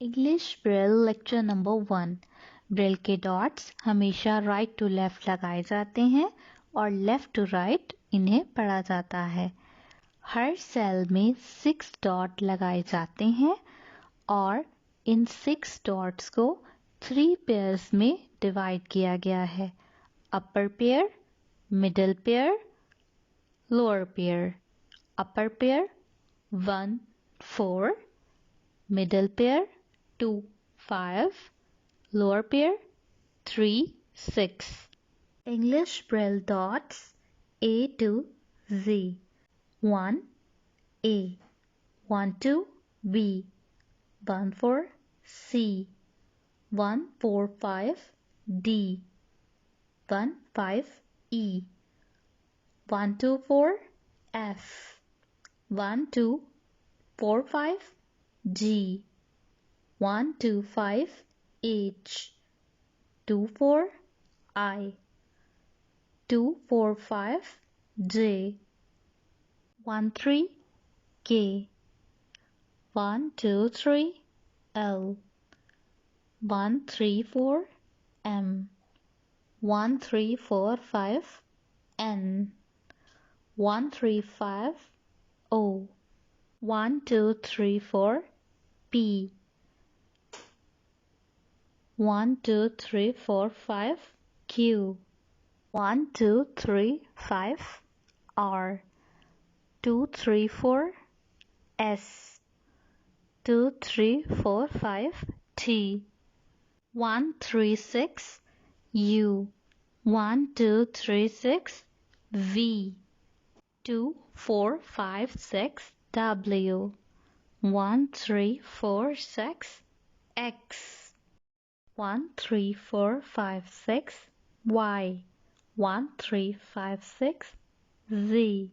English Braille lecture number 1। Braille के dots हमेशा right to left लगाए जाते हैं और लेफ्ट टू राइट इन्हें पढ़ा जाता है। हर सेल में 6 डॉट लगाए जाते हैं और इन 6 डॉट्स को 3 पेयर्स में डिवाइड किया गया है। Upper pair, middle pair, lower pair. Upper pair 1, 4, middle pair 2, 5, lower pair 3, 6. English Braille dots A to Z. 1 A, 1 2 B, 1 4 C, 1 4 5 D, 1 5 E, 1 2 4 F, 1 2 4 5 G, 1 2 5 H, 2 4 I, 2 4 5 J, 1 3 K, 1 2 3 L, 1 3 4 M, 1 3 4 5 N, 1 3 5 O, 1 2 3 4 P, 1 2 3 4 5 Q, 1 2 3 5 R, 2 3 4 S, 2 3 4 5 T, 1 3 6 U, 1 2 3 6 V, 2 4 5 6 W, 1 3 4 6 X, 1 3 4 5 6 Y, 1 3 5 6 Z.